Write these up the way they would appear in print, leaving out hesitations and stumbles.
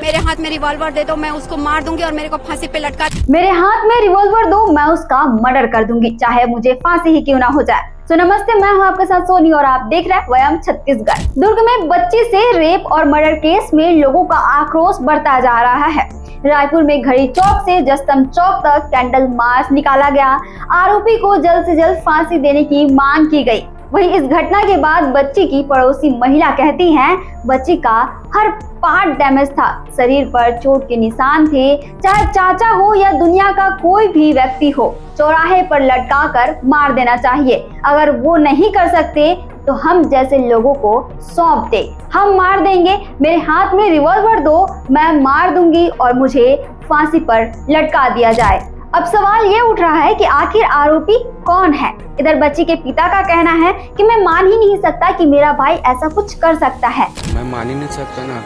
मेरे हाथ में रिवॉल्वर दे दो, मैं उसको मार दूंगी और मेरे को फांसी पे लटका। मेरे हाथ में रिवॉल्वर दो, मैं उसका मर्डर कर दूंगी, चाहे मुझे फांसी ही क्यों ना हो जाए। तो नमस्ते, मैं हूं आपके साथ सोनी और आप देख रहे हैं वयम छत्तीसगढ़। दुर्ग में बच्ची से रेप और मर्डर केस में लोगों का आक्रोश बढ़ता जा रहा है। रायपुर में घड़ी चौक से जस्तम चौक तक कैंडल मार्च निकाला गया। आरोपी को जल्द से जल्द फांसी देने की मांग की गई। वहीं इस घटना के बाद बच्ची की पड़ोसी महिला कहती हैं, बच्ची का हर पार्ट डैमेज था, शरीर पर चोट के निशान थे। चाहे चाचा हो या दुनिया का कोई भी व्यक्ति हो, चौराहे पर लटकाकर मार देना चाहिए। अगर वो नहीं कर सकते तो हम जैसे लोगों को सौंप दे, हम मार देंगे। मेरे हाथ में रिवॉल्वर दो, मैं मार दूंगी और मुझे फांसी पर लटका दिया जाए। अब सवाल ये उठ रहा है कि आखिर आरोपी कौन है। इधर बच्ची के पिता का कहना है कि मैं मान ही नहीं सकता कि मेरा भाई ऐसा कुछ कर सकता है। मैं मान ही नहीं सकता ना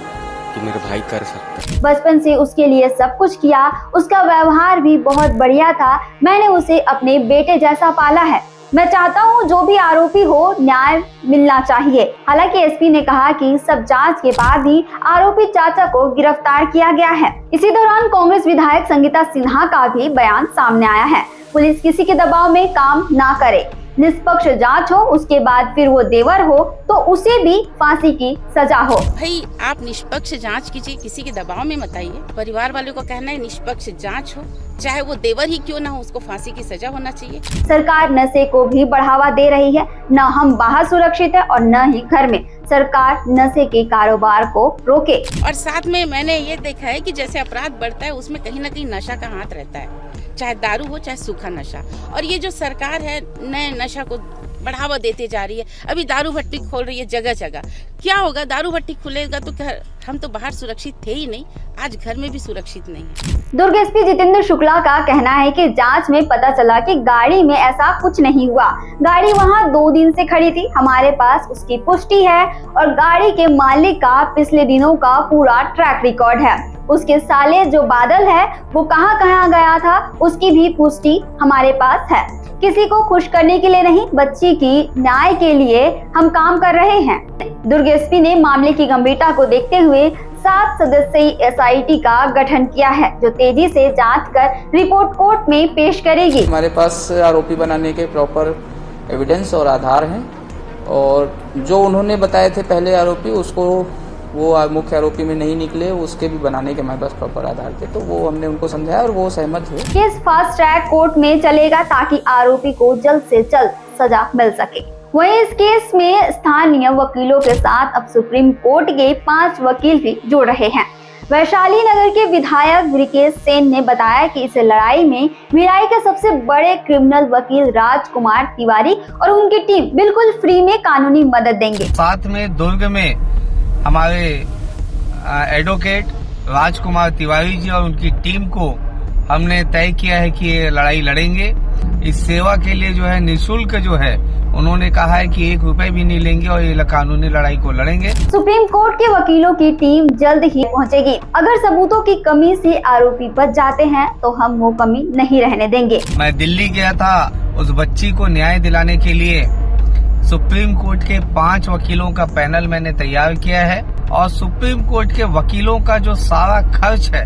कि मेरा भाई कर सकता है। बचपन से उसके लिए सब कुछ किया, उसका व्यवहार भी बहुत बढ़िया था। मैंने उसे अपने बेटे जैसा पाला है। मैं चाहता हूँ जो भी आरोपी हो, न्याय मिलना चाहिए। हालांकि एसपी ने कहा कि सब जांच के बाद ही आरोपी चाचा को गिरफ्तार किया गया है। इसी दौरान कांग्रेस विधायक संगीता सिन्हा का भी बयान सामने आया है। पुलिस किसी के दबाव में काम ना करे, निष्पक्ष जांच हो, उसके बाद फिर वो देवर हो तो उसे भी फांसी की सजा हो। भाई आप निष्पक्ष जांच कीजिए, किसी के दबाव में मत आइए। परिवार वालों का कहना है निष्पक्ष जांच हो, चाहे वो देवर ही क्यों ना हो, उसको फांसी की सजा होना चाहिए। सरकार नशे को भी बढ़ावा दे रही है। न हम बाहर सुरक्षित है और न ही घर में। सरकार नशे के कारोबार को रोके। और साथ में मैंने ये देखा है कि जैसे अपराध बढ़ता है उसमें कहीं ना कहीं नशा का हाथ रहता है, चाहे दारू हो चाहे सूखा नशा। और ये जो सरकार है नए नशा को बढ़ावा देते जा रही है। अभी दारू भट्टी खोल रही है जगह जगह। क्या होगा, दारू भट्टी खुलेगा तो हम तो बाहर सुरक्षित थे ही नहीं, आज घर में भी सुरक्षित नहीं है। दुर्ग एसपी जितेंद्र शुक्ला का कहना है कि जांच में पता चला कि गाड़ी में ऐसा कुछ नहीं हुआ। गाड़ी वहां 2 दिन से खड़ी थी, हमारे पास उसकी पुष्टि है और गाड़ी के मालिक का पिछले दिनों का पूरा ट्रैक रिकॉर्ड है। उसके साले जो बादल है वो कहाँ गया था, उसकी भी पुष्टि हमारे पास है। किसी को खुश करने के लिए नहीं, बच्ची की न्याय के लिए हम काम कर रहे हैं। दुर्ग एसपी ने मामले की गंभीरता को देखते हुए 7 सदस्यीय एसआईटी का गठन किया है, जो तेजी से जांच कर रिपोर्ट कोर्ट में पेश करेगी। हमारे पास आरोपी बनाने के प्रॉपर एविडेंस और आधार हैं और जो उन्होंने बताए थे पहले आरोपी, उसको वो मुख्य आरोपी में नहीं निकले, उसके भी बनाने के हमारे पास प्रॉपर आधार थे, तो वो हमने उनको समझाया और वो सहमत हुए। केस फास्ट ट्रैक कोर्ट में चलेगा ताकि आरोपी को जल्द से जल्द सजा मिल सके। वहीं इस केस में स्थानीय वकीलों के साथ अब सुप्रीम कोर्ट के 5 वकील भी जुड़ रहे हैं। वैशाली नगर के विधायक ब्रिकेश सेन ने बताया कि इस लड़ाई में भिलाई के सबसे बड़े क्रिमिनल वकील राजकुमार तिवारी और उनकी टीम बिल्कुल फ्री में कानूनी मदद देंगे। साथ में दुर्ग में हमारे एडवोकेट राजकुमार तिवारी जी और उनकी टीम को हमने तय किया है कि ये लड़ाई लड़ेंगे। इस सेवा के लिए जो है निःशुल्क जो है उन्होंने कहा है कि 1 रुपए भी नहीं लेंगे और ये कानूनी लड़ाई को लड़ेंगे। सुप्रीम कोर्ट के वकीलों की टीम जल्द ही पहुंचेगी। अगर सबूतों की कमी से आरोपी बच जाते हैं तो हम वो कमी नहीं रहने देंगे। मैं दिल्ली गया था उस बच्ची को न्याय दिलाने के लिए। सुप्रीम कोर्ट के 5 वकीलों का पैनल मैंने तैयार किया है और सुप्रीम कोर्ट के वकीलों का जो सारा खर्च है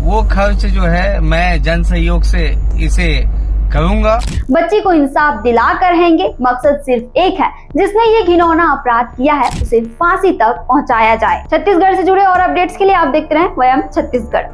वो खर्च जो है मैं जन सहयोग से इसे करूंगा। बच्ची को इंसाफ दिला कर रहेंगे। मकसद सिर्फ एक है, जिसने ये घिनौना अपराध किया है उसे फांसी तक पहुंचाया जाए। छत्तीसगढ़ से जुड़े और अपडेट्स के लिए आप देखते रहें वयम छत्तीसगढ़।